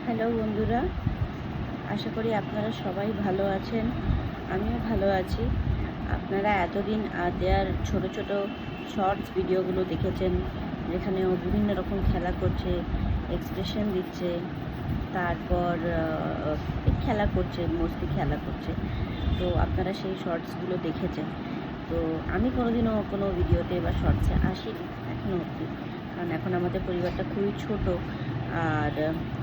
Hello বন্ধুরা, আশা করি আপনারা সবাই ভালো আছেন। আমিও ভালো আছি। আপনারা এতদিন দেয়ার ছোট ছোট শর্টস ভিডিওগুলো দেখেছেন, যেখানে ও বিভিন্ন রকম খেলা করছে, এক্সপ্রেশন দিচ্ছে, তারপর খেলা করছে, মস্তি খেলা করছে। তো আপনারা সেই শর্টসগুলো দেখেছেন। তো আমি কোনোদিনও কোনো ভিডিওতে বা শর্টসে আসিনি এখনও অবধি, কারণ এখন আমাদের পরিবারটা খুবই ছোট। আর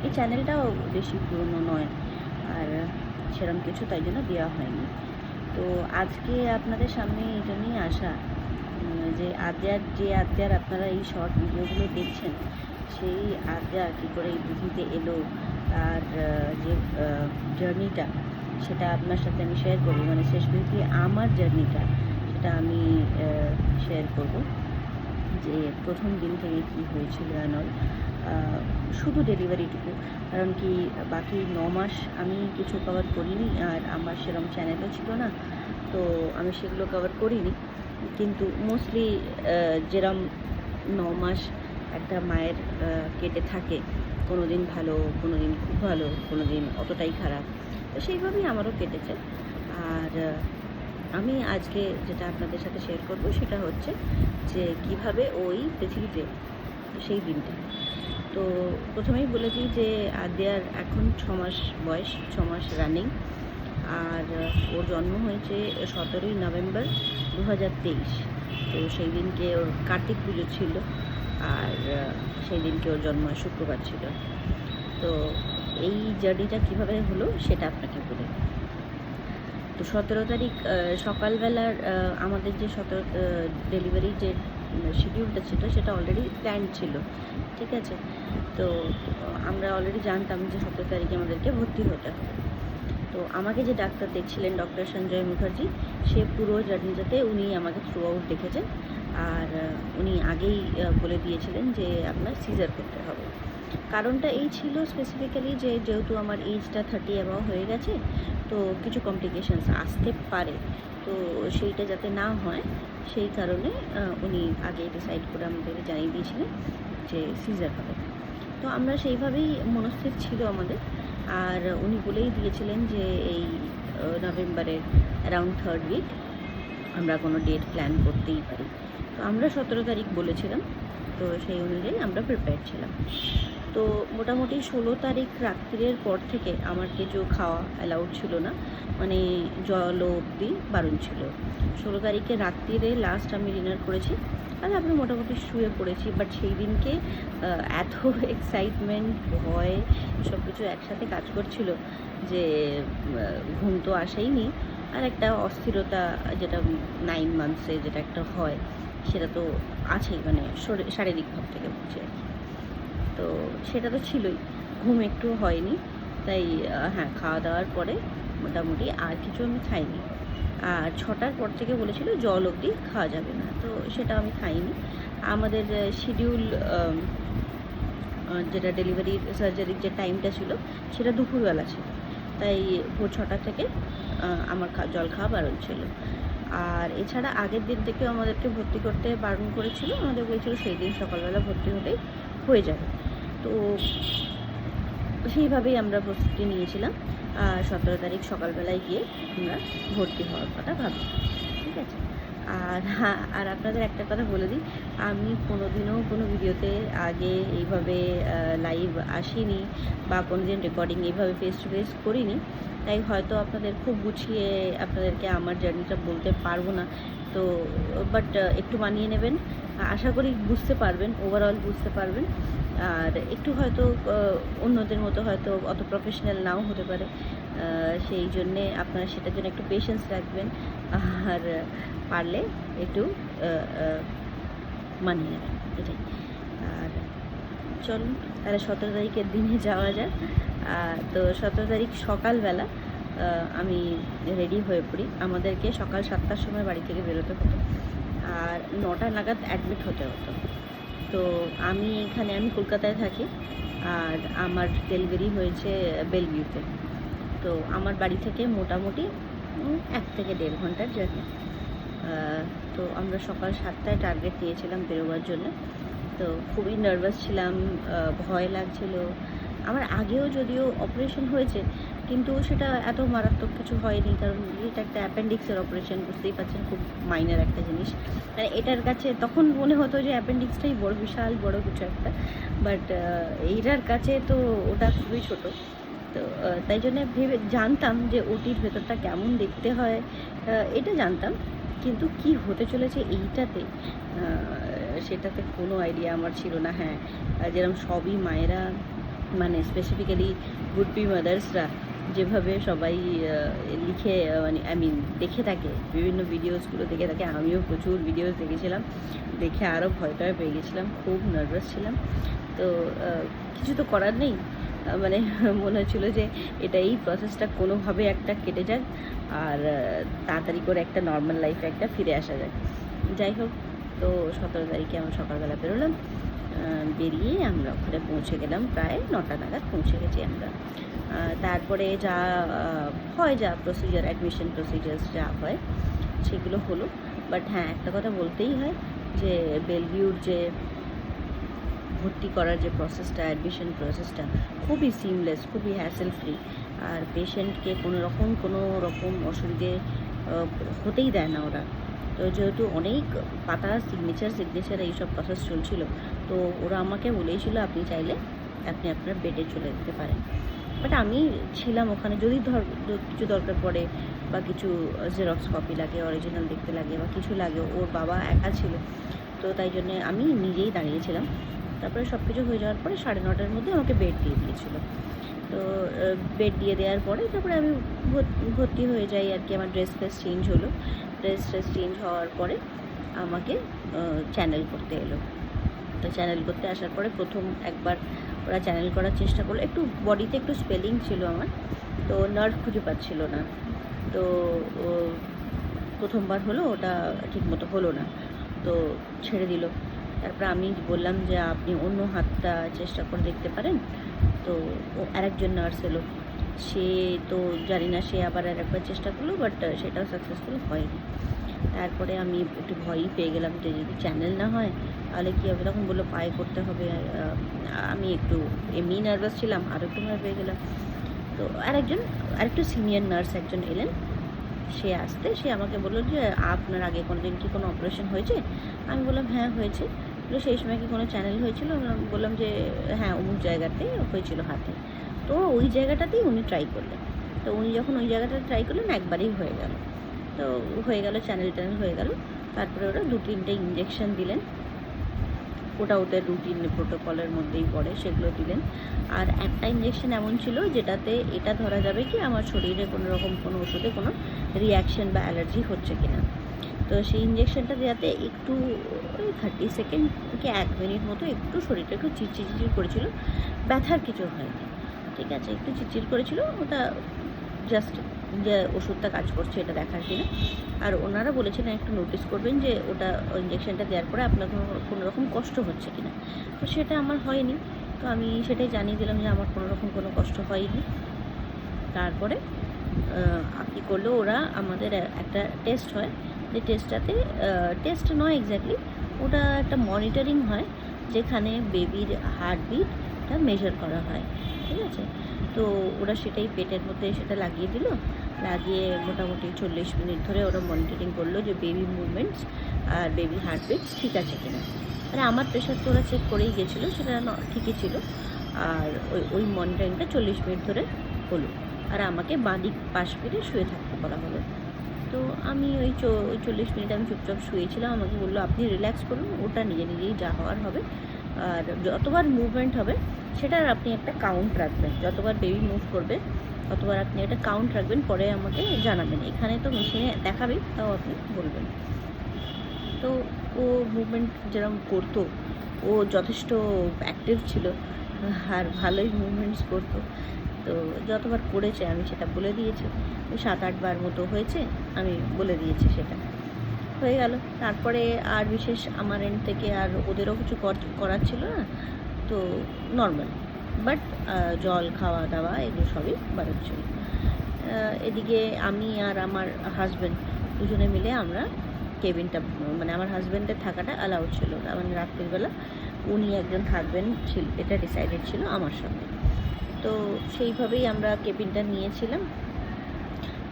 এই চ্যানেলটাও বেশি পুরনো নয়, আর সেরকম কিছু তাই জন্য দেওয়া হয়নি। তো আজকে আপনাদের সামনে এই জন্যই আসা, যে আদ্যার আপনারা এই শর্ট ভিডিওগুলো দেখছেন, সেই আদ্যা কী করে এই পৃথিবীতে এলো, তার যে জার্নিটা, সেটা আপনার সাথে আমি শেয়ার করবো। মানে শেষ পৃথিবী আমার জার্নিটা, সেটা আমি শেয়ার করব, যে প্রথম দিন থেকে কী হয়েছিল অ্যানল, শুধু ডেলিভারিটুকু। কারণ কি, বাকি 9 মাস আমি কিছু কভার করিনি, আর আমার সেরকম চ্যানেলও ছিল না, তো আমি সেগুলো কভার করিনি। কিন্তু মোস্টলি যেরম 9 মাস একটা মায়ের কেটে থাকে, কোনো দিন ভালো, কোনো দিন খুব ভালো, কোনো দিন অতটাই খারাপ, তো সেইভাবেই আমারও কেটেছে। আর আমি আজকে যেটা আপনাদের সাথে শেয়ার করব সেটা হচ্ছে যে কিভাবে ওই পৃথিবীতে সেই দিনটা। তো প্রথমেই বলে দিই যে আদ্যার এখন 6 মাস বয়স, 6 মাস রানিং। আর ওর জন্ম হয়েছে 17ই নভেম্বর 2023। তো সেই দিনকে ওর কার্তিক পুজো ছিল, আর সেই দিনকে ওর জন্ম শুক্রবার ছিল। তো এই জার্নিটা কীভাবে হলো সেটা আপনাকে বলি। তো 17 তারিখ সকালবেলার আমাদের যে ডেলিভারির যে শিডিউলটা ছিল, সেটা অলরেডি প্ল্যান ছিল, ঠিক আছে। তো আমরা অলরেডি জানতাম যে 17 তারিখে আমাদেরকে ভর্তি হতে হবে। তো আমাকে যে ডাক্তার দেখছিলেন, ডক্টর সঞ্জয় মুখার্জি, সে পুরো জার্নিটাতে উনি আমাকে থ্রু আউট দেখেছেন। আর উনি আগেই বলে দিয়েছিলেন যে আপনার সিজার করতে হবে। কারণটা এই ছিল স্পেসিফিক্যালি, যে যেহেতু আমার এজটা 30 অ্যাবাভ হয়ে গেছে, তো কিছু কমপ্লিকেশানস আসতে পারে, তো সেইটা যাতে না হয় সেই কারণে উনি আগে ডিসাইড করে আমাদেরকে জানিয়ে দিয়েছিলেন যে সিজার হবে। তো আমরা সেইভাবেই মনস্থির ছিল আমাদের। আর উনি বলেই দিয়েছিলেন যে এই নভেম্বরের অ্যারাউন্ড 3rd উইক আমরা কোনো ডেট প্ল্যান করতেই পারি। তো আমরা 17 তারিখ বলেছিলাম, তো সেই অনুযায়ী আমরা প্রিপেয়ার ছিলাম। তো মোটামুটি 16 তারিখ রাত্রির পর থেকে আমার কিছু খাওয়া অ্যালাউড ছিল না, মানে জলও অবধি বারণ ছিল। 16 তারিখে রাত্রিরে লাস্ট আমি ডিনার করেছি, আর তারপরে মোটামুটি শুয়ে পড়েছি। বাট সেই দিনকে এত এক্সাইটমেন্ট, ভয়, সব কিছু একসাথে কাজ করছিল যে ঘুম তো আসেইনি, আর একটা অস্থিরতা, যেটা 9 মান্থসে যেটা একটা হয়, সেটা তো আছেই, মানে শারীরিক ভাব থেকে বুঝে আর কি। তো সেটা তো ছিলই, ঘুম একটু হয়নি। তাই হ্যাঁ, খাওয়া দাওয়ার পরে মোটামুটি আর কিছু আমি খাইনি। আর 6টার পর থেকে বলেছিল জল অবধি খাওয়া যাবে না, তো সেটা আমি খাইনি। আমাদের শিডিউল যেটা ডেলিভারির সার্জারির যে টাইমটা ছিল, সেটা দুপুরবেলা ছিল, তাই ভোর 6টা থেকে আমার জল খাওয়া বারণ ছিল। আর এছাড়া আগের দিন থেকেও আমাদেরকে ভর্তি করতে বারণ করেছিল, আমাদের বলেছিল সেই দিন সকালবেলা ভর্তি হলেই হয়ে যাবে। তো সেইভাবেই আমরা প্রস্তুতি নিয়েছিলাম। 17 তারিখ সকালবেলায় গিয়ে আমরা ভর্তি হওয়ার কথা ভাবি, ঠিক আছে। আর হ্যাঁ, আর আপনাদের একটা কথা বলে দিই, আমি কোনোদিনও কোনো ভিডিওতে আগে এইভাবে লাইভ আসিনি, বা কোনোদিন রেকর্ডিং এইভাবে ফেস টু ফেস করিনি, তাই হয়তো আপনাদের খুব গুছিয়ে আপনাদেরকে আমার জার্নিটা বলতে পারবো না। তো বাট একটু মানিয়ে নেবেন, আশা করি বুঝতে পারবেন, ওভারঅল বুঝতে পারবেন। আর একটু হয়তো অন্যদের মতো হয়তো অত প্রফেশনাল নাও হতে পারে, সেই জন্যে আপনারা সেটার জন্য একটু পেশেন্স রাখবেন, আর পারলে একটু মানিয়ে নেবেন, এটাই। আর চলুন তাহলে 17 তারিখের দিনে যাওয়া যাক। তো 17 তারিখ সকালবেলা আমি রেডি হয়ে পড়ি। আমাদেরকে সকাল 7টার সময় বাড়ি থেকে বেরোতে হতো, আর 9টা নাগাদ অ্যাডমিট হতে হতো। তো আমি কলকাতায় থাকি, আর আমার ডেলিভারি হয়েছে বেলভিউতে। তো আমার বাড়ি থেকে মোটামুটি 1 থেকে 1.5 ঘন্টার জার্নি। তো আমরা সকাল 7টায় টার্গেট নিয়েছিলাম বেরোবার জন্য। তো খুবই নার্ভাস ছিলাম, ভয় লাগছিল, আমার আগেও যদিও অপারেশন হয়েছে, কিন্তু সেটা এত মারাত্মক কিছু হয়নি, কারণ এটা একটা অ্যাপেন্ডিক্সের অপারেশন, বুঝতেই পারছেন, খুব মাইনার একটা জিনিস। মানে এটার কাছে তখন মনে হতো যে অ্যাপেন্ডিক্সটাই বড়, বিশাল বড় কিছু একটা, বাট এইটার কাছে তো ওটা খুবই ছোট। তো তাই জন্য ভেবে জানতাম যে ওটির ভেতরটা কেমন দেখতে হয়, এটা জানতাম, কিন্তু কি হতে চলেছে এইটাতে সেটাতে কোনো আইডিয়া আমার ছিল না। হ্যাঁ, যেরকম সবই মায়েরা, মানে স্পেসিফিক্যালি উড বি মাদার্সরা যেভাবে সবাই লিখে, মানে দেখে থাকে, বিভিন্ন ভিডিওসগুলো দেখে থাকে, আমিও প্রচুর ভিডিওস দেখেছিলাম, দেখে আরও ভয় টয় পেয়ে গেছিলাম, খুব নার্ভাস ছিলাম। তো কিছু তো করার নেই, মানে মনে হচ্ছিলো যে এই প্রসেসটা কোনোভাবে একটা কেটে যাক, আর তাড়াতাড়ি করে একটা নর্মাল লাইফে একটা ফিরে আসা যায়। যাই হোক, তো 17 তারিখে আমরা সকালবেলা বেরোলাম, বেরিয়ে আমরা ওখানে পৌঁছে গেলাম, প্রায় 9টা নাগাদ পৌঁছে গেছি আমরা। তারপরে যা হয়, যা প্রসিজার, অ্যাডমিশন প্রসিজার্স যা হয় সেগুলো হলো। বাট হ্যাঁ, একটা কথা বলতেই হয় যে বেলভিউর যে ভর্তি করার যে প্রসেসটা, অ্যাডমিশন প্রসেসটা খুবই সিমলেস, খুবই হ্যাসেল ফ্রি, আর পেশেন্টকে কোনো রকম অসুবিধে হতেই দেয় না ওরা। তো যেহেতু অনেক পাতা, সিগনেচার এইসব প্রসেস চলছিল, তো ওরা আমাকে বলেইছিল আপনি চাইলে আপনি আপনার বেডে চলে যেতে পারেন। বাট আমি ছিলাম ওখানে, যদি কিছু দরকার পড়ে বা কিছু জেরক্স কপি লাগে, অরিজিনাল দেখতে লাগে বা কিছু লাগে, ওর বাবা একা ছিল, তো তাই জন্যে আমি নিজেই দাঁড়িয়েছিলাম। তারপরে সব কিছু হয়ে যাওয়ার পরে 9:30-র মধ্যে আমাকে বেড দিয়ে দিয়েছিলো। তো বেড দিয়ে দেওয়ার পরে তারপরে আমি ভর্তি হয়ে যাই আর কি। আমার ড্রেস চেঞ্জ হলো, ড্রেস চেঞ্জ হওয়ার পরে আমাকে চ্যানেল করতে এলো। তো চ্যানেল করতে আসার পরে প্রথম একবার ওরা চ্যানেল করার চেষ্টা করলো, একটু বডিতে একটু স্পেলিং ছিল আমার, তো নার্ভ খুঁজে পাচ্ছিল না। তো প্রথমবার হলো, ওটা ঠিকমতো হলো না, তো ছেড়ে দিল। তারপর আমি বললাম যে আপনি অন্য হাতটা চেষ্টা করে দেখতে পারেন। তো ও আরেকজন নার্স এলো, সে তো জানি না, সে আবার আরেকবার চেষ্টা করলো, বাট সেটাও সাকসেসফুল হয়নি। তারপরে আমি একটু ভয়ই পেয়ে গেলাম যে যদি চ্যানেল না হয় তাহলে কী হবে। তখন বললো পায়ে করতে হবে। আমি একটু এমনি নার্ভাস ছিলাম, আরও একটু ভয় পেয়ে গেলাম। তো আরেকটু সিনিয়র নার্স একজন এলেন, সে আমাকে বললো যে আপনার আগে কোনোদিন কি কোনো অপারেশন হয়েছে? আমি বললাম হ্যাঁ হয়েছে। বললো সেই সময় কি কোনো চ্যানেল হয়েছিল? বললাম যে হ্যাঁ, অমুক জায়গাতে হয়েছিল হাতে। তো ওই জায়গাটাতেই উনি ট্রাই করলেন। তো উনি যখন ওই জায়গাটাতে ট্রাই করলেন, একবারেই হয়ে গেল। তো হয়ে গেল, চ্যানেল হয়ে গেল। তারপরে ওরা 2-3টে ইঞ্জেকশন দিলেন, ওটা ওদের রুটিন প্রোটোকলের মধ্যেই পড়ে, সেগুলো দিলেন। আর একটা ইঞ্জেকশন এমন ছিল যেটাতে এটা ধরা যাবে কি আমার শরীরে কোনো ওষুধে কোনো রিয়াকশন বা অ্যালার্জি হচ্ছে কিনা। তো সেই ইঞ্জেকশনটা দেওয়াতে একটু 30 সেকেন্ড কি 1 মিনিট মতো একটু শরীরটা একটু চিরচির করেছিল, ব্যথার কিছু হয়নি, ঠিক আছে, একটু চিরচির করেছিল। ওটা জাস্ট যে ওষুধটা কাজ করছে এটা দেখার কিনা। আর ওনারা বলেছিলেন একটু নোটিস করবেন যে ওটা ইঞ্জেকশনটা দেওয়ার পরে আপনার কোনো রকম কষ্ট হচ্ছে কিনা। তো সেটা আমার হয়নি, তো আমি সেটাই জানিয়ে দিলাম যে আমার কোনো কষ্ট হয়নি। তারপরে কী করলো ওরা, আমাদের একটা টেস্ট হয়, যে টেস্টটাতে টেস্ট নয় এক্স্যাক্টলি, ওটা একটা মনিটরিং হয়, যেখানে বেবির হার্টবিটটা মেজার করা হয়, ঠিক আছে। তো ওরা সেটাই পেটের মধ্যে সেটা লাগিয়ে দিল, লাগিয়ে মোটামুটি 40 মিনিট ধরে ওরা মনিটরিং করলো যে বেবি মুভমেন্টস আর বেবি হার্টবিটস ঠিক আছে কিনা। মানে আমার প্রেশার তো ওরা চেক করেই গেছিলো, সেটা ঠিকই ছিল। আর ওই মনিটরিংটা 40 মিনিট ধরে হলো, আর আমাকে বাঁদিক পাশ ফিরে শুয়ে থাকতে বলা হলো। তো আমি ওই 40 মিনিট আমি চুপচাপ শুয়েছিলাম। আমাকে বললো আপনি রিল্যাক্স করুন, ওটা নিজেই যা হওয়ার হবে। আর যতবার মুভমেন্ট হবে সেটার আপনি একটা কাউন্ট রাখবেন, যতবার বেবি মুভ করবে ততবার আপনি একটা কাউন্ট রাখবেন, পরে আমাকে জানাবেন। এখানে তো মেশিনে দেখাবেই, তাও আপনি বলবেন। তো ও মুভমেন্ট যেরকম করতো, ও যথেষ্ট অ্যাক্টিভ ছিল আর ভালোই মুভমেন্টস করতো। তো যতবার করেছে আমি সেটা বলে দিয়েছি, 7-8 বার মতো হয়েছে, আমি বলে দিয়েছি, সেটা হয়ে গেল। তারপরে আর বিশেষ আমার এন্ড থেকে আর ওদেরও কিছু করার ছিল না, তো নর্মাল। বাট জল খাওয়া দাওয়া এগুলো সবই বাড়াচ্ছিল। এদিকে আমি আর আমার হাজব্যান্ড দুজনে মিলে আমরা কেবিনটা, মানে আমার হাজব্যান্ডের থাকাটা অ্যালাউড ছিল না, মানে রাত্রিবেলা উনি একজন থাকবেন এটা ডিসাইডেড ছিল আমার সঙ্গে। তো সেইভাবেই আমরা কেবিনটা নিয়েছিলাম।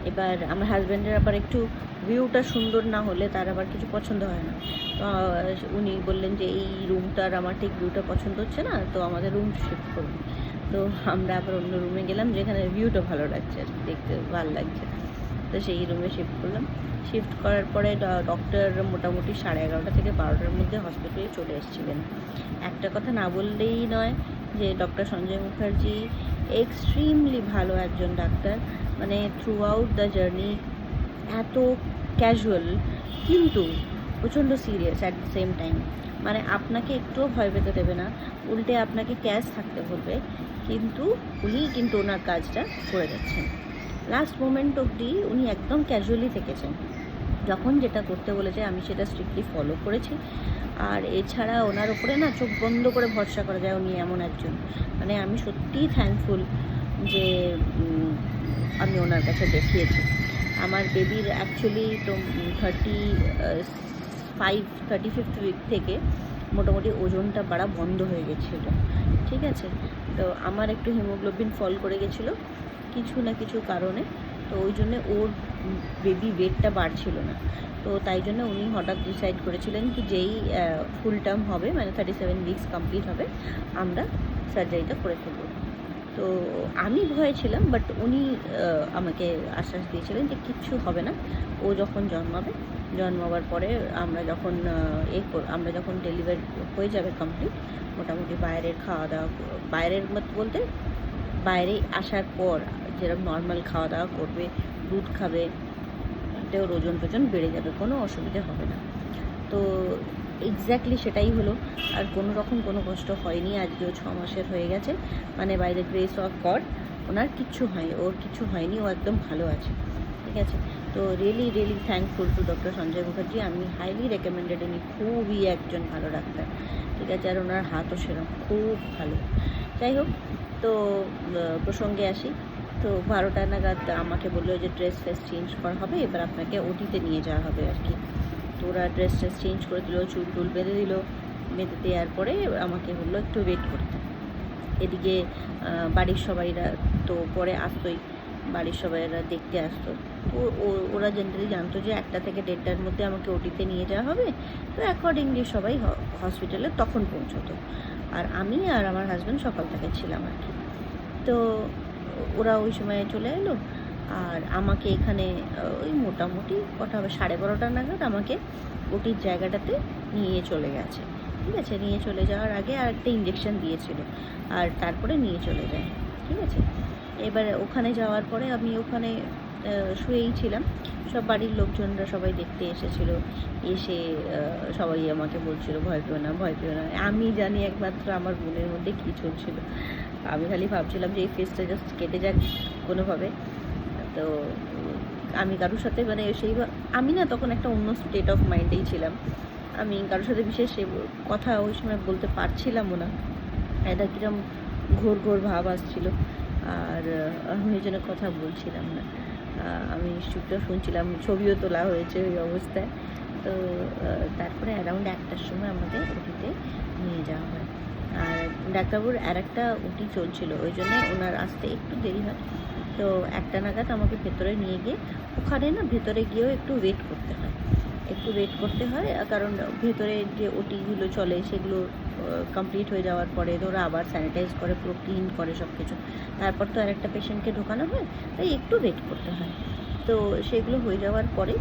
এবার আমার হাজব্যান্ডের আবার একটু ভিউটা সুন্দর না হলে তার আবার কিছু পছন্দ হয় না। তো উনি বললেন যে এই রুমটার আমার ঠিক ভিউটা পছন্দ হচ্ছে না, তো আমাদের রুম শিফট করুন। তো আমরা আবার অন্য রুমে গেলাম যেখানে ভিউটা ভালো লাগছে আর কি, দেখতে ভালো লাগছে। তো সেই রুমে শিফট করলাম। শিফট করার পরে ডক্টর মোটামুটি 11:30 থেকে 12টার মধ্যে হসপিটালে চলে এসেছিলেন। একটা কথা না বললেই নয় যে ডক্টর সঞ্জয় মুখার্জি এক্সট্রিমলি ভালো একজন ডাক্তার। মানে থ্রু আউট দ্য জার্নি এত ক্যাজুয়াল কিন্তু প্রচণ্ড serious at the same time. মানে আপনাকে একটুও ভয় পেতে দেবে না, উল্টে আপনাকে ক্যাশ থাকতে বলবে, কিন্তু উনি কিন্তু ওনার কাজটা করে যাচ্ছেন। লাস্ট মোমেন্ট অবধি উনি একদম ক্যাজুয়ালি থেকেছেন। যখন যেটা করতে বলেছে আমি সেটা স্ট্রিক্টলি ফলো করেছি। আর এছাড়া ওনার ওপরে না চোখ বন্ধ করে ভরসা করা যায়, উনি এমন একজন। মানে আমি সত্যিই থ্যাঙ্কফুল যে আমি ওনার কাছে দেখিয়েছি। আমার বেবির অ্যাকচুয়ালি তো 35th উইক থেকে মোটামুটি ওজনটা বাড়া বন্ধ হয়ে গেছিলো, ঠিক আছে। তো আমার একটু হিমোগ্লোবিন ফল করে গেছিলো কিছু না কিছু কারণে, তো ওই জন্যে ওর বেবি ওয়েটটা বাড়ছিল না। তো তাই জন্য উনি হঠাৎ ডিসাইড করেছিলেন কি যেই ফুল টার্ম হবে, মানে 37 উইকস কমপ্লিট হবে, আমরা সার্জারিটা করে ফেলবো। তো আমি ভয়ে ছিলাম, বাট উনি আমাকে আশ্বাস দিয়েছিলেন যে কিচ্ছু হবে না। ও যখন জন্মাবার পরে আমরা যখন ডেলিভারি হয়ে যাবে কমপ্লিট, মোটামুটি বাইরের খাওয়া দাওয়া, বাইরের বলতে বাইরে আসার পর যেরকম নর্মাল খাওয়া দাওয়া করবে, দুধ খাবে, তো ওর ওজন টোজন বেড়ে যাবে, কোনো অসুবিধে হবে না। তো এক্স্যাক্টলি সেটাই হলো। আর কোনো কষ্ট হয়নি। আজকেও 6 মাসের হয়ে গেছে। মানে by the grace of God ওনার কিচ্ছু হয়নি, ওর কিছু হয়নি, ও একদম ভালো আছে, ঠিক আছে। তো really thankful to doctor Sanjay Mukherjee. আমি হাইলি রেকমেন্ডেড, উনি খুবই একজন ভালো ডাক্তার, ঠিক আছে। আর ওনার হাতও সেরকম খুব ভালো। যাই হোক, তো প্রসঙ্গে আসি। তো 12টা নাগাদ আমাকে বললো যে ড্রেস চেঞ্জ করা হবে, এবার আপনাকে ওটিতে নিয়ে যাওয়া হবে আর কি। তো ওরা ড্রেস চেঞ্জ করে দিল, চুল টুল বেঁধে দিল। বেঁধে দেওয়ার পরে আমাকে বললো একটু ওয়েট করতে। এদিকে বাড়ির সবাইরা তো পরে আসতোই, বাড়ির সবাইরা দেখতে আসতো। তো ওরা জেনারেলি জানতো যে 1টা থেকে 1:30টার মধ্যে আমাকে ওটিতে নিয়ে যাওয়া হবে। তো অ্যাকর্ডিংলি সবাই হসপিটালে তখন পৌঁছতো। আর আমি আর আমার হাজব্যান্ড সকাল থেকে ছিলাম আর কি। তো ওরা ওই সময় চলে এলো। আর আমাকে এখানে ওই মোটামুটি কটা হবে, 12:30 নাগাদ আমাকে ওটির জায়গাটাতে নিয়ে চলে গেছে, ঠিক আছে। নিয়ে চলে যাওয়ার আগে আর একটা ইঞ্জেকশন দিয়েছিল, আর তারপরে নিয়ে চলে যায়, ঠিক আছে। এবার ওখানে যাওয়ার পরে আমি ওখানে শুয়েই ছিলাম। সব বাড়ির লোকজনরা সবাই দেখতে এসেছিলো। এসে সবাই আমাকে বলছিল ভয় পেও না, ভয় পেও না। আমি জানি একমাত্র আমার মনের মধ্যে কী চলছিল। আমি খালি ভাবছিলাম যে এই ফেসটা জাস্ট কেটে যাক কোনোভাবে। তো আমি কারোর সাথে মানে আমি না তখন একটা অন্য স্টেট অফ মাইন্ডেই ছিলাম। আমি কারোর সাথে বিশেষ কথা ওই সময় বলতে পারছিলামও না। একটা কিরম ঘোর ভাব আসছিল। আর আমি ওই জন্য কথা বলছিলাম না। আমি চুপচাপ শুনছিলাম, ছবিও তোলা হয়েছে ওই অবস্থায়। তো তারপরে অ্যারাউন্ড 1টার সময় আমাদের ওটিতে নিয়ে যাওয়া হয়। আর ডাক্তারবাবুর আরেকটা ওটি চলছিল, ওই জন্যে ওনার আসতে একটু দেরি হয়। তো 1টা নাগাদ আমাকে ভেতরে নিয়ে গিয়ে, ওখানে না ভেতরে গিয়েও একটু ওয়েট করতে হয়, কারণ ভেতরে যে ওটিগুলো চলে সেগুলো কমপ্লিট হয়ে যাওয়ার পরে ওরা আবার স্যানিটাইজ করে, পুরো ক্লিন করে সব কিছু। তারপর তো আরেকটা পেশেন্টকে ঢোকানো হয়, তাই একটু ওয়েট করতে হয়। তো সেগুলো হয়ে যাওয়ার পরে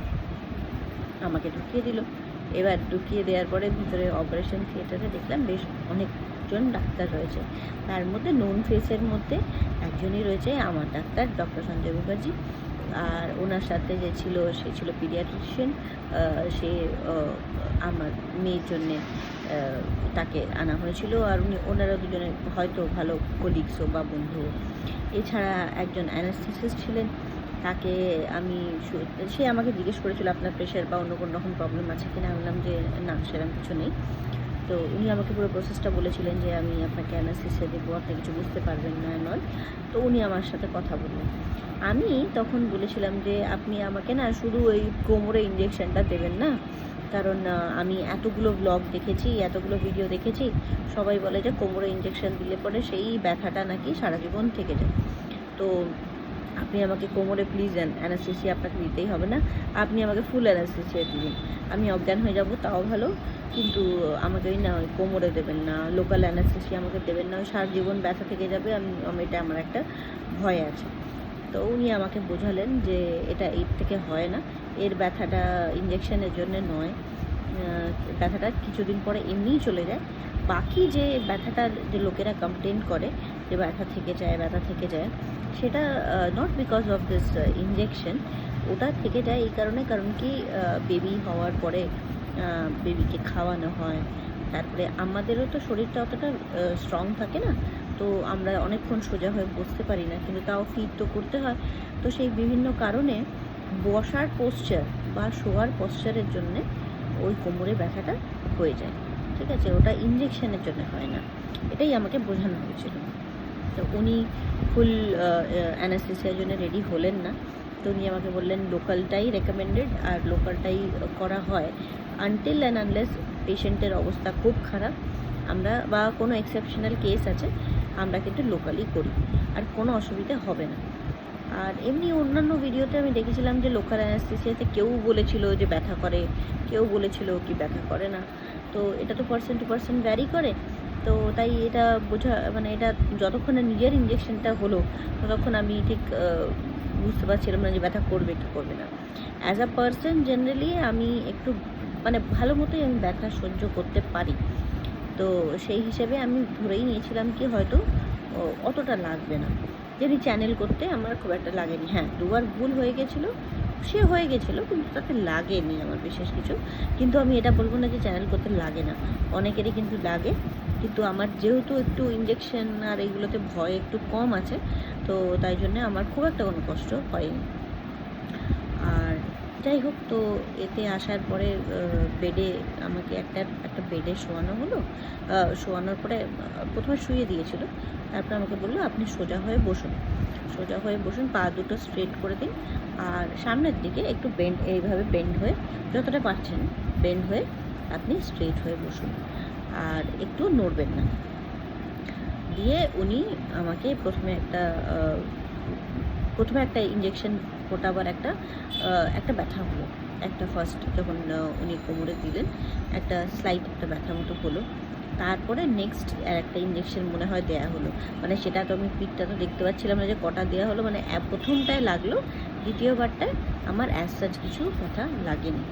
আমাকে ঢুকিয়ে দিল। এবার ঢুকিয়ে দেওয়ার পরে ভিতরে অপারেশন থিয়েটারে দেখলাম বেশ অনেকজন ডাক্তার রয়েছে। তার মধ্যে নোন ফেসের মধ্যে একজনই রয়েছে আমার ডাক্তার ডক্টর সঞ্জয় মুখার্জি। আর ওনার সাথে যে ছিল সে ছিল পিডিয়াট্রিশিয়ান। সে আমার মেয়ের জন্যে তাকে আনা হয়েছিল। আর ওনারা দুজনে হয়তো ভালো কলিগসও বা বন্ধু। এছাড়া একজন অ্যানাস্থেসিস্ট ছিলেন, তাকে সে আমাকে জিজ্ঞেস করেছিল আপনার প্রেশার বা অন্য কোনো রকম প্রবলেম আছে কিনা। আমি বললাম যে না, সেরকম কিছু নেই। তো উনি আমাকে পুরো প্রসেসটা বলেছিলেন যে আমি আপনাকে অ্যানাস্থেসিয়া দেবো, আপনি কিছু বুঝতে পারবেন না নয়। তো উনি আমার সাথে কথা বললেন। আমি তখন বলেছিলাম যে আপনি আমাকে না শুধু ওই কোমরে ইঞ্জেকশনটা দেবেন না, কারণ আমি এতগুলো ব্লগ দেখেছি, এতগুলো ভিডিও দেখেছি, সবাই বলে যে কোমরে ইঞ্জেকশন দিলে পরে সেই ব্যথাটা নাকি সারা জীবন থেকে যায়। তো আপনি আমাকে কোমরে প্লিজ অ্যানাস্থেসিয়া আপনাকে দিতেই হবে না, আপনি আমাকে ফুল অ্যানাস্থেসিয়া দিন, আমি অজ্ঞান হয়ে যাব তাও ভালো, কিন্তু আমাকে ওই না ওই কোমরে দেবেন না, লোকাল অ্যানাস্থেসিয়া আমাকে দেবেন না, ওই সারা জীবন ব্যথা থেকে যাবে, এটা আমার একটা ভয় আছে। তো উনি আমাকে বোঝালেন যে এটা এর থেকে হয় না, এর ব্যথাটা ইঞ্জেকশনের জন্য নয়, ব্যথাটা কিছুদিন পরে এমনিই চলে যায়। বাকি যে ব্যথাটা যে লোকেরা কমপ্লেন করে যে ব্যথা থেকে যায়, সেটা not because of this injection, ওটা থেকে যায় এই কারণে, কারণ কি বেবি হওয়ার পরে বেবিকে খাওয়ানো হয়, তারপরে আমাদেরও তো শরীরটা অতটা স্ট্রং থাকে না, তো আমরা অনেকক্ষণ সোজা হয়ে বসতে পারি না, কিন্তু তাও ফিট তো করতে হয়। তো সেই বিভিন্ন কারণে বসার পোশ্চার বা শোয়ার পোশ্চারের জন্যে ওই কোমরে ব্যথাটা হয়ে যায়, ঠিক আছে, ওটা ইঞ্জেকশনের জন্য হয় না, এটাই আমাকে বোঝানো হয়েছিল। তো উনি ফুল অ্যানাস্থেসিয়ার জন্য রেডি হলেন না, তো উনি আমাকে বললেন লোকালটাই রেকমেন্ডেড, আর লোকালটাই করা হয় আনটিল অ্যান্ড আনলেস পেশেন্টের অবস্থা খুব খারাপ, আমরা বা কোনো এক্সেপশনাল কেস আছে আমরা কিন্তু লোকালই করি, আর কোনো অসুবিধা হবে না। আর এমনি অন্যান্য ভিডিওতে আমি দেখেছিলাম যে লোকাল অ্যানাস্থেসিয়াতে কেউ বলেছিল যে ব্যথা করে, কেউ বলেছিল কি ব্যথা করে না, তো এটা তো পার্সন টু পার্সন ভ্যারি করে। তো তাই এটা বোঝা মানে এটা যতক্ষণ না নিজের ইঞ্জেকশনটা হলো ততক্ষণ আমি ঠিক বুঝতে পারছিলাম না যে ব্যথা করবে কি করবে না। অ্যাজ আ পার্সন জেনারেলি আমি একটু মানে ভালো মতোই আমি ব্যথা সহ্য করতে পারি, তো সেই হিসেবে আমি ধরেই নিয়েছিলাম কি হয়তো অতটা লাগবে না, যদি চ্যানেল করতে আমার খুব একটা লাগেনি। হ্যাঁ, দুবার ভুল হয়ে গেছিলো, সে হয়ে গেছিলো, কিন্তু তাতে লাগেনি আমার বিশেষ কিছু। কিন্তু আমি এটা বলবো না যে চ্যানেল করতে লাগে না, অনেকেরই কিন্তু লাগে, কিন্তু আমার যেহেতু একটু ইঞ্জেকশন আর এইগুলোতে ভয় একটু কম আছে, তো তাই জন্য আমার খুব একটা কোনো কষ্ট হয়নি। আর যাই হোক, তো এতে আসার পরে বেডে আমাকে একটা বেডে শোয়ানো হলো। শোয়ানোর পরে প্রথমে শুয়ে দিয়েছিল, তারপর আমাকে বললো আপনি সোজা হয়ে বসুন, পা দুটো স্ট্রেট করে দিন, আর সামনের দিকে একটু এইভাবে বেন্ড হয়ে, যতটা পারছেন বেন্ড হয়ে আপনি স্ট্রেট হয়ে বসুন, আর একটু নড়বেন না। দিয়ে উনি আমাকে প্রথমে একটা ইঞ্জেকশন ফোটাবার একটা ব্যথা হলো, একটা ফার্স্ট যখন উনি কোমরে দিলেন একটা স্লাইট একটা ব্যথা মতো হলো, তারপরে নেক্সট একটা ইঞ্জেকশন মনে হয় দেয়া হলো, মানে সেটা তো আমি পিঠটা তো দেখতে পাচ্ছিলাম না যে কটা দেওয়া হলো, মানে প্রথমটায় লাগলো, দ্বিতীয়বারটায় আমার অ্যাজ সাচ কিছু ব্যথা লাগেনি।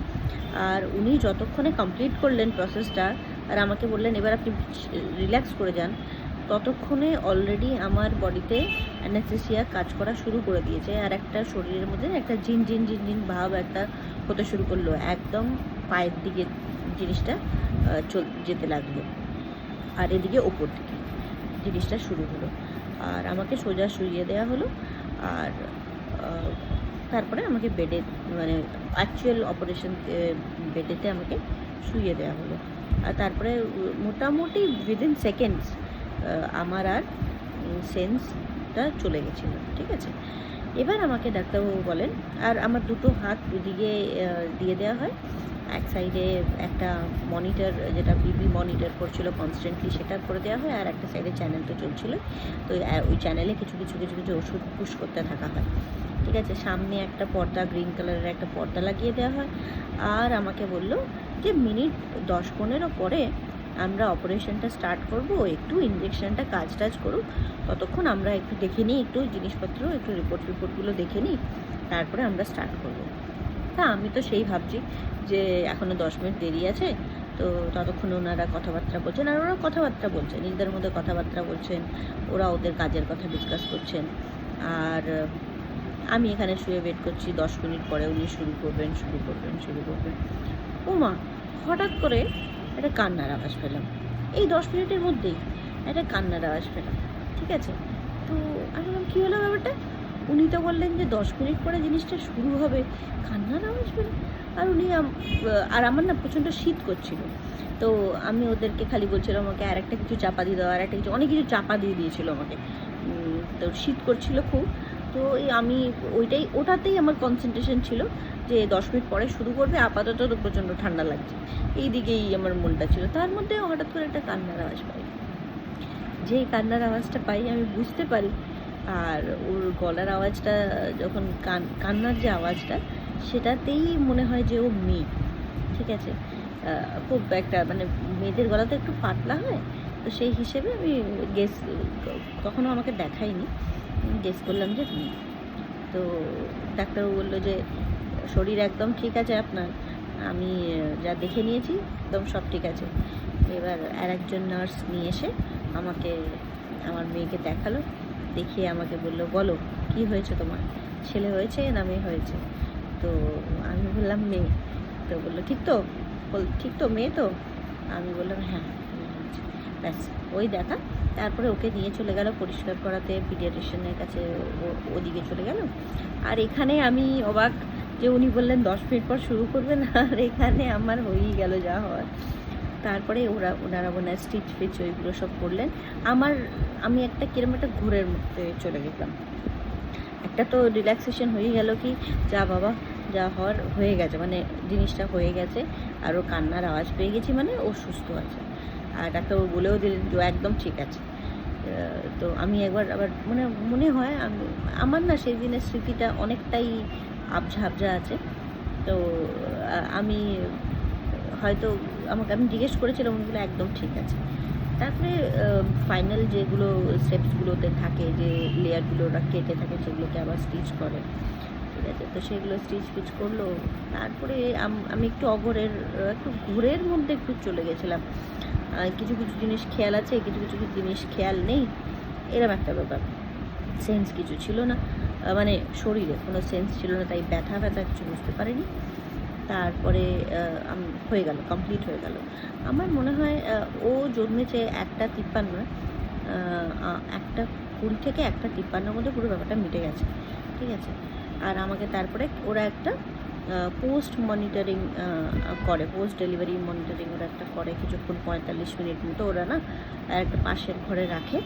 আর উনি যতক্ষণে কমপ্লিট করলেন প্রসেসটা আর আমাকে বললেন এবার আপনি রিল্যাক্স করে যান, ততক্ষণে অলরেডি আমার বডিতে অ্যানাস্থেসিয়া কাজ করা শুরু করে দিয়েছে, আর একটা শরীরের মধ্যে একটা ঝিন ঝিন ঝিন ঝিন ভাব একটা হতে শুরু করলো, একদম পায়ের দিকে জিনিসটা যেতে লাগলো, আর এদিকে ওপর দিকে জিনিসটা শুরু হলো, আর আমাকে সোজা শুইয়ে দেওয়া হলো, আর তারপরে আমাকে বেডে মানে অ্যাকচুয়াল অপারেশন বেডেতে আমাকে শুইয়ে দেওয়া হলো, আর তারপরে মোটামুটি উইদিন সেকেন্ডস আমার আর সেন্সটা চলে গেছিলো, ঠিক আছে। এবার আমাকে ডাক্তারবাবু বলেন, আর আমার দুটো হাত দুদিকে দিয়ে দেওয়া হয়, এক সাইডে একটা মনিটর যেটা বিপি মনিটর করছিল কনস্ট্যান্টলি সেটা করে দেওয়া হয়, আর একটা সাইডে চ্যানেল তো চলছিল, তো ওই চ্যানেলে কিছু ওষুধ পুশ করতে থাকা হয়, ঠিক আছে। সামনে একটা পর্দা, গ্রিন কালারের একটা পর্দা লাগিয়ে দেওয়া হয়, আর আমাকে বলল যে মিনিট 10-15 পরে আমরা অপারেশনটা স্টার্ট করব, একটু ইঞ্জেকশনটা কাজ করুক, ততক্ষণ আমরা একটু দেখে নিই, একটু জিনিসপত্র একটু রিপোর্টগুলো দেখে নিই, তারপরে আমরা স্টার্ট করব। তা আমি তো সেই ভাবছি যে এখনও 10 মিনিট দেরি আছে, তো ততক্ষণ ওনারা কথাবার্তা বলছেন, আর ওরা কথাবার্তা বলছেন নিজেদের মধ্যে কথাবার্তা বলছেন, ওরা ওদের কাজের কথা ডিসকাস করছেন, আর আমি এখানে শুয়ে ওয়েট করছি, 10 মিনিট পরে উনি শুরু করবেন। ও মা, হঠাৎ করে একটা কান্নার আওয়াজ পেলাম, এই 10 মিনিটের মধ্যেই একটা কান্নার আওয়াজ পেলাম, ঠিক আছে। তো আমি বললাম কী হলো ব্যাপারটা, উনি তো বললেন যে 10 মিনিট পরে জিনিসটা শুরু হবে, কান্নার আওয়াজ পেলাম, আর উনি আর আমার না প্রচণ্ড শীত করছিল, তো আমি ওদেরকে খালি বলছিলাম আমাকে আর একটা কিছু চাপা দিয়ে দাও, আর একটা কিছু অনেক কিছু চাপা দিয়ে দিয়েছিল আমাকে, তো শীত করছিল খুব, তো তো আমি ওটাতেই আমার কনসেন্ট্রেশন ছিল যে 10 মিনিট পরে শুরু করবে, আপাতত তো প্রচণ্ড ঠান্ডা লাগছে, এই দিকেই আমার মনটা ছিল। তার মধ্যে হঠাৎ করে একটা কান্নার আওয়াজ পাই। যেই কান্নার আওয়াজটা পাই আমি বুঝতে পারি, আর ওর গলার আওয়াজটা যখন কান্নার যে আওয়াজটা, সেটাতেই মনে হয় যে ও মেয়ে। ঠিক আছে, খুব একটা মানে মেয়েদের গলা তো একটু পাতলা হয়, তো সেই হিসেবে আমি গেস, কখনো আমাকে দেখায়নি, গেস করলাম যে মেয়ে। তো ডাক্তারবাবু বললো যে শরীর একদম ঠিক আছে আপনার, আমি যা দেখে নিয়েছি একদম সব ঠিক আছে। এবার একজন নার্স নিয়ে এসে আমাকে, আমার মেয়েকে দেখালো, দেখিয়ে আমাকে বললো, বলো কি হয়েছে তোমার, ছেলে হয়েছে না মেয়ে হয়েছে? তো আমি বললাম মেয়ে। তো বললো ঠিক তো, ঠিক তো, মেয়ে তো? আমি বললাম হ্যাঁ মেয়ে হয়েছে। ব্যাস ওই দেখা। তারপরে ওকে নিয়ে চলে গেল পরিষ্কার করাতে, পিডিয়াট্রিশিয়ানের কাছে ওদিকে চলে গেল। আর এখানে আমি অবাক যে উনি বললেন 10 মিনিট পর শুরু করবেন, আর এখানে আমার হয়েই গেল যা হওয়ার। তারপরে ওনারা মনে হয় স্টিচ ফিচ ওইগুলো সব করলেন। আমি একটা কিরম একটা ঘোরের মধ্যে চলে গেলাম। একটা তো রিল্যাক্সেশন হয়ে গেল, কি যা বাবা যা হওয়ার হয়ে গেছে, মানে জিনিসটা হয়ে গেছে, আর ও কান্নার আওয়াজ পেয়ে গেছি মানে ও সুস্থ আছে। আর ডাক্তারবাবু বলেও দিলেন যে ও একদম ঠিক আছে। তো আমি একবার আবার মনে হয় আমার না সেই দিনের স্মৃতিটা অনেকটাই আবঝা আবঝা আছে। তো আমি হয়তো আমি জিজ্ঞেস করেছিলাম, ওগুলো একদম ঠিক আছে। তারপরে ফাইনাল যেগুলো স্টেপসগুলোতে থাকে, যে লেয়ারগুলো ওরা কেটে থাকে, সেগুলোকে আবার স্টিচ করে। ঠিক আছে, তো সেগুলো স্টিচ ফিচ করলো। তারপরে আমি একটু একটু ঘোরের মধ্যে একটু চলে গেছিলাম। কিছু কিছু জিনিস খেয়াল আছে, কিছু কিছু জিনিস খেয়াল নেই, এরম একটা ব্যাপার। সেন্স কিছু ছিল না, মানে শরীরে কোনো সেন্স ছিল না, তাই ব্যথা কিছু বুঝতে পারিনি। তারপরে হয়ে গেল, কমপ্লিট হয়ে গেল। আমার মনে হয় ও জন্মেছে 1:53, 1:20 থেকে 1:53 মধ্যে পুরো ব্যাপারটা মিটে গেছে। ঠিক আছে, আর আমাকে তারপরে ওরা একটা পোস্ট মনিটরিং করে, পোস্ট ডেলিভারি মনিটরিং ওরা একটা করে কিছুক্ষণ, 45 মিনিট মতো ওরা না একটা পাশের ঘরে রাখে,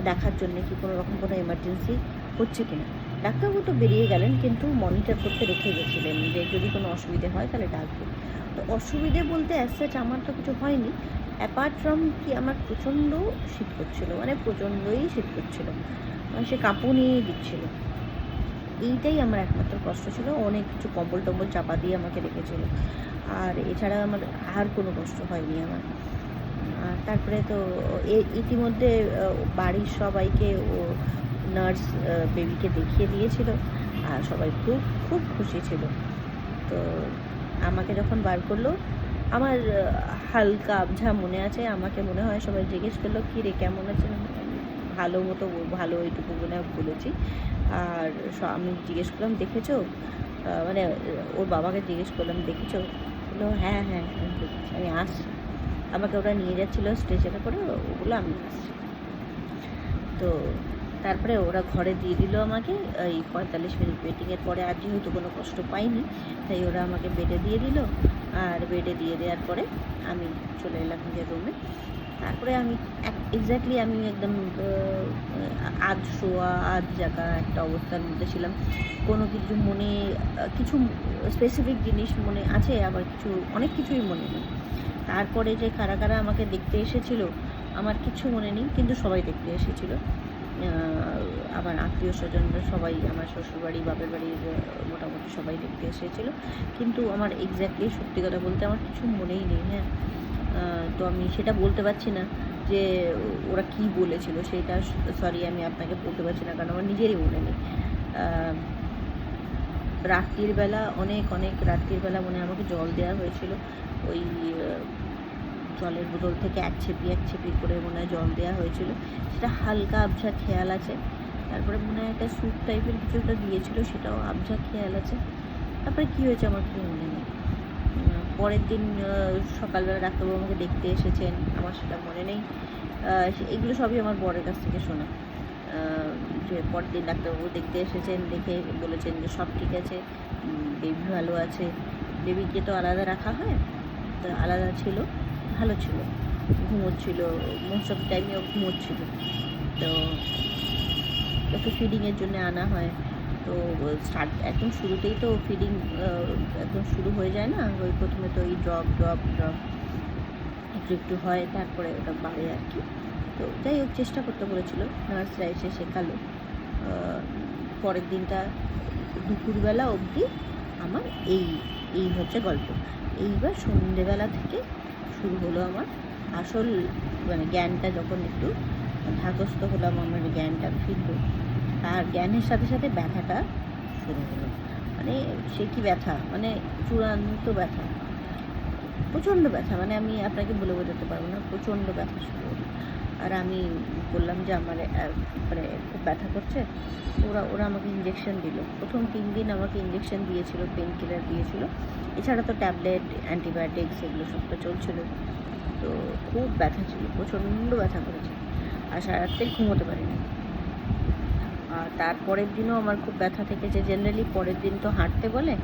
দেখার জন্যে কি কোনো রকম কোনো এমার্জেন্সি হচ্ছে কিনা। ডাক্তারবাবু তো বেরিয়ে গেলেন, কিন্তু মনিটর করতে রেখে গেছিলেন যে যদি কোনো অসুবিধে হয় তাহলে ডাকবে। তো অসুবিধে বলতে অ্যাজ আমার তো কিছু হয়নি, অ্যাপার্ট ফ্রম কি আমার প্রচণ্ড শীত করছিল, মানে প্রচণ্ডই শীত করছিল, সে কাঁপুনিই দিচ্ছিল। এইটাই আমার একমাত্র কষ্ট ছিল। অনেক কিছু কম্বল টম্বল চাপা দিয়ে আমাকে রেখেছিল, আর এছাড়া আমার আর কোনো কষ্ট হয়নি আমার। আর তারপরে তো ইতিমধ্যে বাড়ির সবাইকে ও নার্স বেবিকে দেখিয়ে দিয়েছিল, আর সবাই খুব খুব খুশি ছিল। তো আমাকে যখন বার করলো, আমার হালকা আবঝা মনে আছে, আমাকে মনে হয় সবাই জিজ্ঞেস করলো কী রে কেমন আছে, ভালো এইটুকু মনে বলেছি। আর আমি জিজ্ঞেস করলাম দেখেছো, মানে ওর বাবাকে জিজ্ঞেস করলাম দেখেছো, বললো হ্যাঁ হ্যাঁ আমি দেখেছি, আমি আসছি। আমাকে ওরা নিয়ে যাচ্ছিলো স্ট্রেচারে করে, ওগুলো আমি আসছি। তো তারপরে ওরা ঘরে দিয়ে দিল আমাকে, এই 45 মিনিট ওয়েটিংয়ের পরে। আর যেহেতু কোনো কষ্ট পাইনি, তাই ওরা আমাকে বেডে দিয়ে দিল। আর বেডে দিয়ে দেওয়ার পরে আমি চলে এলাম নিজের রুমে। তারপরে আমি এক্স্যাক্টলি আমি একদম আধ শোয়া আধ জাগা একটা অবস্থার মধ্যে ছিলাম। কোনো কিছু মনে, কিছু স্পেসিফিক জিনিস মনে আছে, আবার অনেক কিছুই মনে নেই। তারপরে যে কারা কারা আমাকে দেখতে এসেছিল আমার কিছু মনে নেই, কিন্তু সবাই দেখতে এসেছিল। আমার আত্মীয় স্বজনরা সবাই, আমার শ্বশুরবাড়ি বাপের বাড়ির মোটামুটি সবাই দেখতে এসেছিলো, কিন্তু আমার এক্স্যাক্টলি সত্যি কথা বলতে আমার কিছু মনেই নেই। হ্যাঁ, তো আমি সেটা বলতে পারছি না যে ওরা কি বলেছিল, সেটা সরি আমি আপনাকে বলতে পারছি না, কারণ আমার নিজেরই মনে নেই। রাত্রির বেলা অনেক রাত্রির বেলা মনে আমাকে জল দেওয়া হয়েছিল, ওই জলের বোতল থেকে এক ছিপি করে মনে হয় জল দেওয়া হয়েছিল, সেটা হালকা আবঝা খেয়াল আছে। তারপরে মনে হয় একটা স্যুপ টাইপের কিছু একটা দিয়েছিল, সেটাও আবঝা খেয়াল আছে। তারপরে কী হয়েছে আমার কিছু মনে নেই। পরের দিন সকালবেলা ডাক্তারবাবু আমাকে দেখতে এসেছেন, আমার সেটা মনে নেই। এগুলো সবই আমার বরের কাছ থেকে শোনা, যে পরের দিন ডাক্তারবাবু দেখতে এসেছেন, দেখে বলেছেন যে সব ঠিক আছে, বেবি ভালো আছে। বেবিকে তো আলাদা রাখা হয়, তো আলাদা ছিল, ভালো ছিল, ঘুমোচ্ছিল, মোস্ট অফ টাইমেও ঘুমোচ্ছিল। তো ওকে ফিডিংয়ের জন্য আনা হয়, তো একদম শুরুতেই তো ফিডিং একদম শুরু হয়ে যায় না, ওই প্রথমে তো এই ড্রপ ড্রপ ড্রপ একটু একটু হয়, তারপরে ওটা বাড়ে আর কি। তো যাই হোক, চেষ্টা করতে বলেছিল, নার্সরা এসে শেখালো। পরের দিনটা দুপুরবেলা অবধি আমার এই এই হচ্ছে গল্প। এইবার সন্ধেবেলা থেকে শুরু হলো আমার আসল মানে জ্ঞানটা, যখন একটু ধাতস্থ হলাম, আমার জ্ঞানটা ফিরল, আর জ্ঞানের সাথে সাথে ব্যথাটা শুরু হলো। মানে সে কি ব্যথা, মানে চূড়ান্ত ব্যথা, প্রচণ্ড ব্যথা, মানে আমি আপনাকে বলে বোঝাতে পারবো না, প্রচণ্ড ব্যথা শুরু হলো। আর আমি বললাম যে আমার মানে খুব ব্যথা করছে। ওরা আমাকে ইঞ্জেকশন দিল। প্রথম 3 দিন আমাকে ইঞ্জেকশন দিয়েছিল, পেন কিলার দিয়েছিল, এছাড়া তো ট্যাবলেট, অ্যান্টিবায়োটিক্স এগুলো সব তো চলছিল। তো খুব ব্যথা ছিল, প্রচণ্ড ব্যথা করেছে, আর সারা রাত্রে ঘুমোতে পারিনি। আর তারপরের দিনও আমার খুব ব্যথা থেকেছে। জেনারেলি পরের দিন তো হাঁটতে বলে,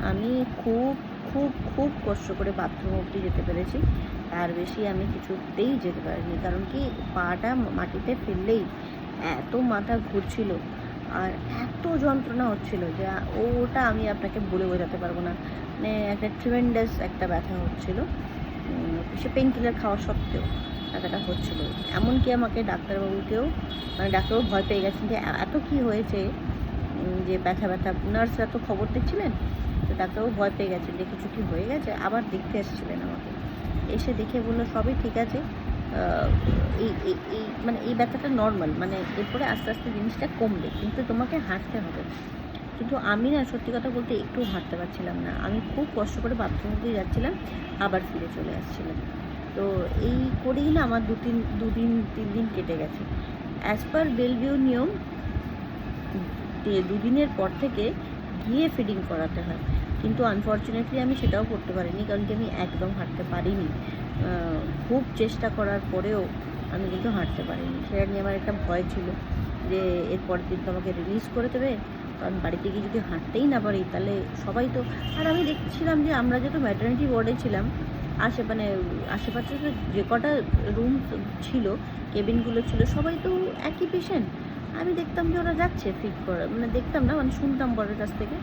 আমি খুব খুব খুব কষ্ট করে বাথরুম অবধি যেতে পেরেছি, তার বেশি আমি কিছুতেই যেতে পারিনি। কারণ কি, পাটা মাটিতে ফেললেই এত মাথা ঘুরছিল আর এত যন্ত্রণা হচ্ছিল যে ওটা আমি আপনাকে বলে বোঝাতে পারবো না। মানে একটা ট্রিমেন্ডাস একটা ব্যথা হচ্ছিল, সে পেন কিলার খাওয়া সত্ত্বেও ব্যথাটা হচ্ছিলো। এমনকি আমাকে ডাক্তারবাবুকেও, মানে ডাক্তারবাবু ভয় পেয়ে গেছেন যে এত কী হয়েছে, যে ব্যথা ব্যথা। নার্সরা তো খবর দিচ্ছিলেন, তো ডাক্তারবাবু ভয় পেয়ে গেছেন যে কিছু কি হয়ে গেছে। আবার দেখতে এসেছিলেন আমাকে, এসে দেখে বললো সবই ঠিক আছে, এই এই এই মানে এই ব্যথাটা নর্মাল, মানে এরপরে আস্তে আস্তে জিনিসটা কমবে, কিন্তু তোমাকে হাঁটতে হবে। কিন্তু আমি না, সত্যি কথা বলতে একটু হাঁটতে পারছিলাম না। আমি খুব কষ্ট করে বাথরুম দিয়ে যাচ্ছিলাম, আবার ফিরে চলে আসছিলাম। তো এই করেই না আমার 2-3 দিন কেটে গেছে। অ্যাজ পার বেলভিউ নিয়ম 2 দিনের পর থেকে গিয়ে ফিডিং করাতে হয়, কিন্তু আনফর্চুনেটলি আমি সেটাও করতে পারিনি, কারণ কি আমি একদম হাঁটতে পারিনি। খুব চেষ্টা করার পরেও আমি কিন্তু হাঁটতে পারিনি। সেটা নিয়ে আমার একটা ভয় ছিল যে এর পরের দিন তো আমাকে রিলিজ করে দেবে, কারণ বাড়িতে গিয়ে যদি হাঁটতেই না পারি তাহলে সবাই তো। আর আমি দেখছিলাম যে আমরা যেহেতু ম্যাটারনিটি ওয়ার্ডে ছিলাম, আশেপাশে তো যে কটা রুম ছিল, কেবিনগুলো ছিল, সবাই তো একই পেশেন্ট। আমি দেখতাম যে ওরা যাচ্ছে ফিট করা, মানে দেখতাম না, মানে শুনতাম বড়ের কাছ থেকে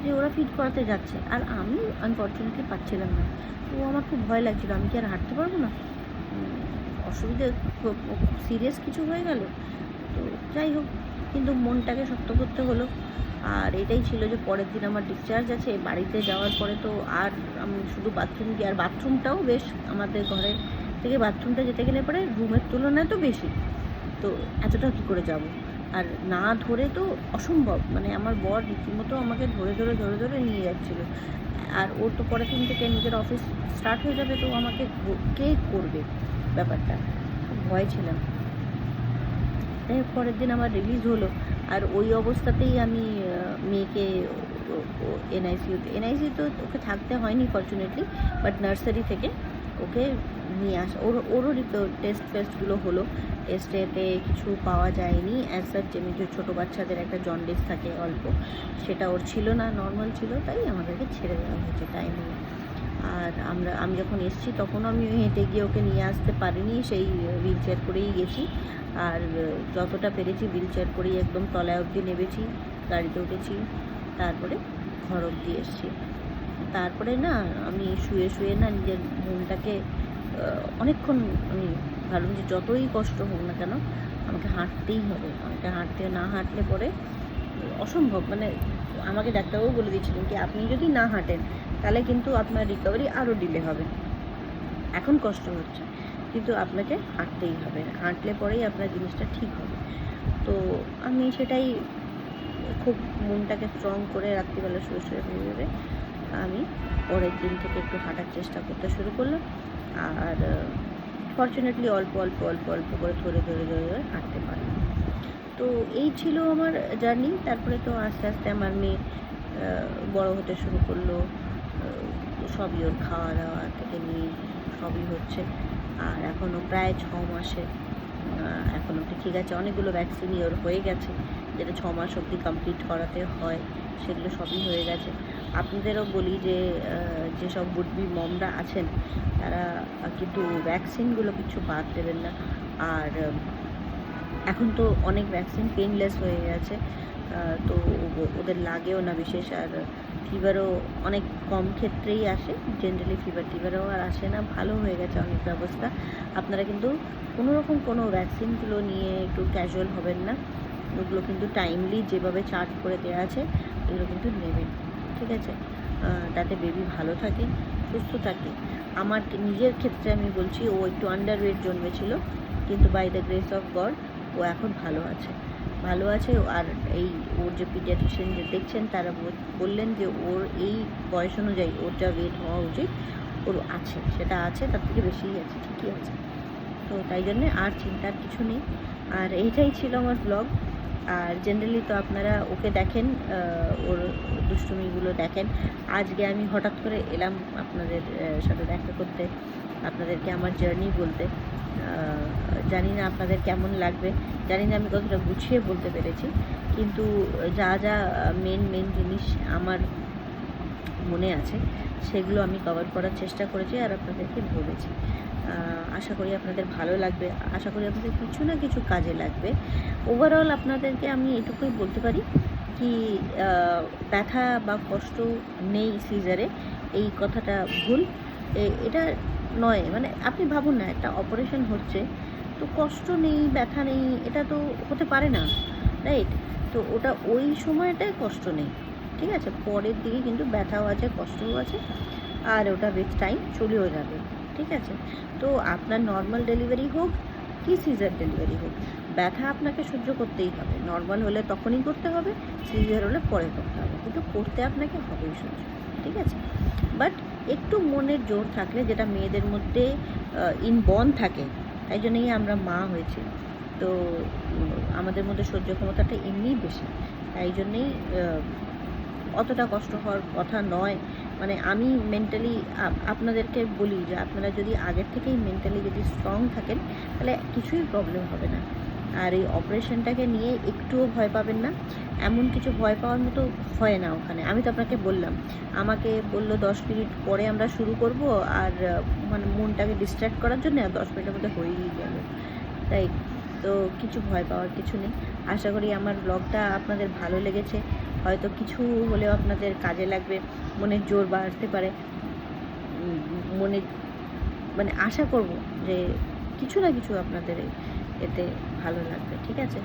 যে ওরা ফিট করাতে যাচ্ছে, আর আমি আনফর্চুনেটলি পাচ্ছিলাম না। তো আমার খুব ভয় লাগছিলো, আমি কি আর হাঁটতে পারবো না, অসুবিধে খুব সিরিয়াস কিছু হয়ে গেল। তো যাই হোক, কিন্তু মনটাকে শক্ত করতে হলো। আর এটাই ছিল যে পরের দিন আমার ডিসচার্জ আছে। বাড়িতে যাওয়ার পরে তো আর আমি শুধু বাথরুম গিয়ে, আর বাথরুমটাও বেশ, আমাদের ঘরে থেকে বাথরুমটা যেতে গেলে পরে রুমের তুলনায় তো বেশি, তো এতটা কী করে যাব। আর না ধরে তো অসম্ভব, মানে আমার বর রীতিমতো আমাকে ধরে ধরে ধরে ধরে নিয়ে যাচ্ছিলো। আর ওর তো পরের দিন থেকে নিজের অফিস স্টার্ট হয়ে যাবে, তো আমাকে কে করবে ব্যাপারটা, খুব ভয় ছিলাম। তাই পরের দিন আমার রিলিজ হলো, আর ওই অবস্থাতেই আমি মেয়েকে এনআইসিউতে ওকে থাকতে হয়নি ফর্চুনেটলি, বাট নার্সারি থেকে ওকে নিয়ে আসা, ওরও টেস্ট ফেস্টগুলো হলো। টেস্টেতে কিছু পাওয়া যায়নি অ্যাজ সাচ, যেমনি ছোটো বাচ্চাদের একটা জন্ডিস থাকে অল্প, সেটা ওর ছিল না, নর্মাল ছিল, তাই আমাদেরকে ছেড়ে দেওয়া হয়েছে টাইমে। আর আমি যখন এসেছি তখনও আমি হেঁটে গিয়ে ওকে নিয়ে আসতে পারিনি, সেই হুইল চেয়ার করেই গেছি। আর যতটা পেরেছি হুইল চেয়ার করেই একদম তলায় অবধি নেমেছি, গাড়িতে উঠেছি, তারপরে ঘর অবধি এসেছি। তারপরে না আমি শুয়ে শুয়ে না নিজের মনটাকে অনেকক্ষণ আমি ভাবলাম যে যতই কষ্ট হোক না কেন আমাকে হাঁটতেই হবে, আমাকে না হাঁটলে পরে অসম্ভব। মানে আমাকে ডাক্তারবাবু বলে দিয়েছিলেন কি, আপনি যদি না হাঁটেন তাহলে কিন্তু আপনার রিকভারি আরও ডিলে হবে। এখন কষ্ট হচ্ছে, কিন্তু আপনাকে হাঁটতেই হবে, হাঁটলে পরেই আপনার জিনিসটা ঠিক হবে। তো আমি সেটাই খুব মনটাকে স্ট্রং করে রাত্রিবেলা শুয়ে শুয়ে ভেবে আমি পরের দিন থেকে একটু হাঁটার চেষ্টা করতে শুরু করলাম। আর ফর্চুনেটলি অল্প অল্প অল্প অল্প করে ধরে ধরে ধরে ধরে হাঁটতে পারলাম। তো এই ছিল আমার জার্নি। তারপরে তো আস্তে আস্তে আমার মেয়ে বড় হতে শুরু করলো, সবই ওর খাওয়া দাওয়া থেকে নিয়ে সবই হচ্ছে। আর এখনও প্রায় 6 মাসে, এখন অবধি ঠিক আছে, অনেকগুলো ভ্যাকসিনই ওর হয়ে গেছে, যেটা 6 মাস অবধি কমপ্লিট করাতে হয়, সেগুলো সবই হয়ে গেছে। আপনাদেরও বলি যে যেসব বুডবি মমরা আছেন তারা কিন্তু ভ্যাকসিনগুলো কিছু বাদ দেবেন না। আর এখন তো অনেক ভ্যাকসিন পেনলেস হয়ে গেছে, তো ওদের লাগেও না বিশেষ। আর ফিভারও অনেক কম ক্ষেত্রেই আসে, জেনারেলি ফিভারও আর আসে না, ভালো হয়ে গেছে অনেক ব্যবস্থা। আপনারা কিন্তু কোনোরকম কোনো ভ্যাকসিনগুলো নিয়ে একটু ক্যাজুয়াল হবেন না, ওগুলো কিন্তু টাইমলি যেভাবে চার্ট করে দেওয়া আছে এগুলো কিন্তু নেবেন, ঠিক আছে? যাতে বেবি ভালো থাকে, সুস্থ থাকে। আমার নিজের ক্ষেত্রে আমি বলছি, ও একটু আন্ডারওয়েট জন্মেছিল, কিন্তু by the grace of God ও এখন ভালো আছে। আর এই ওর যে পিডিয়াট্রিশিয়ান যে দেখছেন তারা বললেন যে ওর এই বয়স অনুযায়ী ওর যা ওয়েট হওয়া উচিত ওর আছে, সেটা আছে, তার থেকে বেশিই আছে, ঠিকই আছে। তো তাই জন্যে আর চিন্তার কিছু নেই। আর এইটাই ছিল আমার ব্লগ। আর জেনারেলি তো আপনারা ওকে দেখেন, ওর দুষ্টুমিগুলো দেখেন। আজকে আমি হঠাৎ করে এলাম আপনাদের সাথে দেখা করতে, আপনাদেরকে আমার জার্নি বলতে। জানি না আপনাদের কেমন লাগবে, জানি না আমি কতটা গুছিয়ে বলতে পেরেছি, কিন্তু যা যা মেন জিনিস আমার মনে আছে সেগুলো আমি কভার করার চেষ্টা করেছি আর আপনাদেরকে বলেছি। আশা করি আপনাদের ভালো লাগবে, আশা করি আপনাদের কিছু না কিছু কাজে লাগবে। ওভারঅল আপনাদেরকে আমি এটুকুই বলতে পারি কি, ব্যথা বা কষ্ট নেই সিজারে, এই কথাটা ভুল। এটা নয়, মানে আপনি ভাবুন না, একটা অপারেশন হচ্ছে তো কষ্ট নেই, ব্যথা নেই, এটা তো হতে পারে না, রাইট? তো ওটা ওই সময়টায় কষ্ট নেই, ঠিক আছে? পরের দিকে কিন্তু ব্যথাও আছে, কষ্টও আছে, আর ওটা উইথ টাইম চলেও যাবে, ঠিক আছে? তো আপনার নর্মাল ডেলিভারি হোক কি সিজার ডেলিভারি হোক, ব্যথা আপনাকে সহ্য করতেই হবে। নর্মাল হলে তখনই করতে হবে, সিজার হলে পরে করতে হবে, কিন্তু করতে আপনাকে হবেই সহ্য, ঠিক আছে? বাট একটু মনের জোর থাকলে, যেটা মেয়েদের মধ্যে ইনবর্ন থাকে, তাই জন্যই আমরা মা হয়েছি, তো আমাদের মধ্যে সহ্য ক্ষমতাটা এমনিই বেশি, তাই জন্যেই অতটা কষ্ট হওয়ার কথা নয়। মানে আমি মেন্টালি আপনাদেরকে বলি যে আপনারা যদি আগের থেকেই মেন্টালি যদি স্ট্রং থাকেন তাহলে কিছুই প্রবলেম হবে না। আর এই অপারেশনটাকে নিয়ে একটুও ভয় পাবেন না, এমন কিছু ভয় পাওয়ার মতো হয় না ওখানে। আমি তো আপনাকে বললাম, আমাকে বললো 10 মিনিট পরে আমরা শুরু করব, আর মানে মনটাকে ডিস্ট্র্যাক্ট করার জন্য, আর 10 মিনিটের মধ্যে হয়েই গেল, তাই তো কিছু ভয় পাওয়ার কিছু নেই। আশা করি আমার ব্লগটা আপনাদের ভালো লেগেছে, হয়তো কিছু হলেও আপনাদের কাজে লাগবে, মনের জোর বাড়তে পারে, মনে মানে আশা করব যে কিছু না কিছু আপনাদের এতে ভালো লাগবে, ঠিক আছে?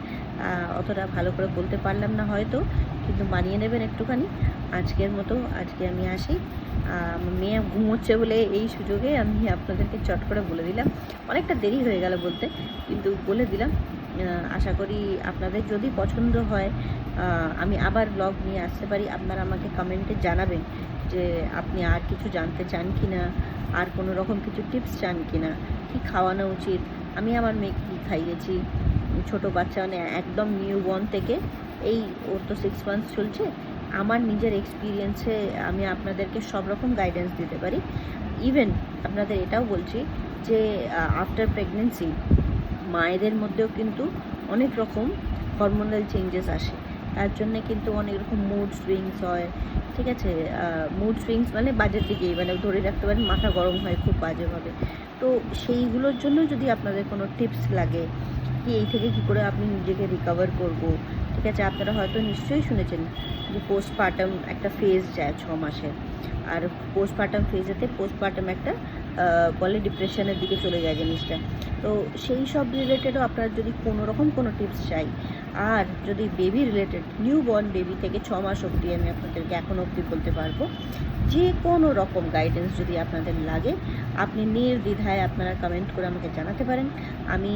অতটা ভালো করে বলতে পারলাম না হয়তো, কিন্তু মানিয়ে নেবেন একটুখানি। আজকের মতো আজকে আমি আসি, আমার মেয়ে ঘুমোচ্ছে বলে এই সুযোগে আমি আপনাদেরকে চট করে বলে দিলাম। অনেকটা দেরি হয়ে গেল বলতে, কিন্তু বলে দিলাম। আশা করি আপনাদের যদি পছন্দ হয় আমি আবার ব্লগ নিয়ে আসতে পারি। আপনারা আমাকে কমেন্টে জানাবেন যে আপনি আর কিছু জানতে চান কি না, আর কোনো রকম কিছু টিপস চান কি না, কী খাওয়ানো উচিত, আমি আমার মেয়েকে কী খাইয়েছি, ছোটো বাচ্চা মানে একদম নিউবর্ন থেকে, এই ওর তো 6 মান্থস চলছে, আমার নিজের এক্সপিরিয়েন্সে আমি আপনাদেরকে সব রকম গাইডেন্স দিতে পারি। ইভেন আপনাদের এটাও বলছি যে আফটার প্রেগনেন্সি মায়েদের মধ্যেও কিন্তু অনেক রকম হরমোনাল চেঞ্জেস আসে, তার জন্যে কিন্তু অনেক রকম মুড সুইংস হয়, ঠিক আছে? মুড সুইংস মানে বাজের দিকেই, মানে ধরে রাখতে পারেন মাথা গরম হয় খুব বাজেভাবে। তো সেইগুলোর জন্য যদি আপনাদের কোনো টিপস লাগে কি এই থেকে কী করে আপনি নিজেকে রিকভার করব, ঠিক আছে? আপনারা হয়তো নিশ্চয়ই শুনেছেন যে পোস্টপার্টাম একটা ফেজ যায় 6 মাসের, আর পোস্টপার্টাম একটা বলে ডিপ্রেশনের দিকে চলে যায় জিনিসটা। তো সেই সব রিলেটেডও আপনার যদি কোনো রকম কোনো টিপস চাই, আর যদি বেবি রিলেটেড, নিউবর্ন বেবি থেকে 6 মাস অবধি আমি আপনাদেরকে এখনও অবধি বলতে পারবো, যে কোনো রকম গাইডেন্স যদি আপনাদের লাগে আপনি নির্দ্বিধায় আপনারা কমেন্ট করে আমাকে জানাতে পারেন। আমি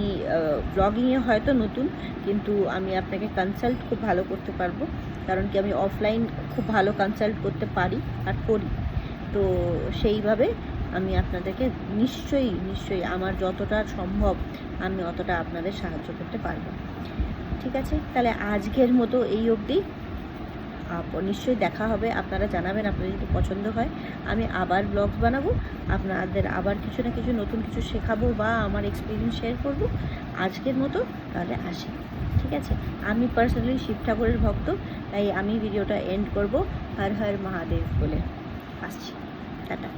ব্লগিংয়ে হয়তো নতুন, কিন্তু আমি আপনাকে কনসাল্ট খুব ভালো করতে পারবো, কারণ কি আমি অফলাইন খুব ভালো কনসাল্ট করতে পারি আর করি। তো সেইভাবে আমি আপনাদেরকে নিশ্চয়ই আমার যতটা সম্ভব আমি অতটা আপনাদের সাহায্য করতে পারবো, ঠিক আছে? তাহলে আজকের মতো এই অবধি, নিশ্চয়ই দেখা হবে। আপনারা জানাবেন আপনাদের যদি পছন্দ হয়, আমি আবার ব্লগস বানাবো, আপনাদের আবার কিছু না কিছু নতুন কিছু শেখাবো বা আমার এক্সপিরিয়েন্স শেয়ার করব। আজকের মতো তাহলে আসি, ঠিক আছে? আমি পার্সোনালি শিব ঠাকুরের ভক্ত, তাই আমি ভিডিওটা এন্ড করব হর হর মহাদেব বলে। আসছি, টাটা।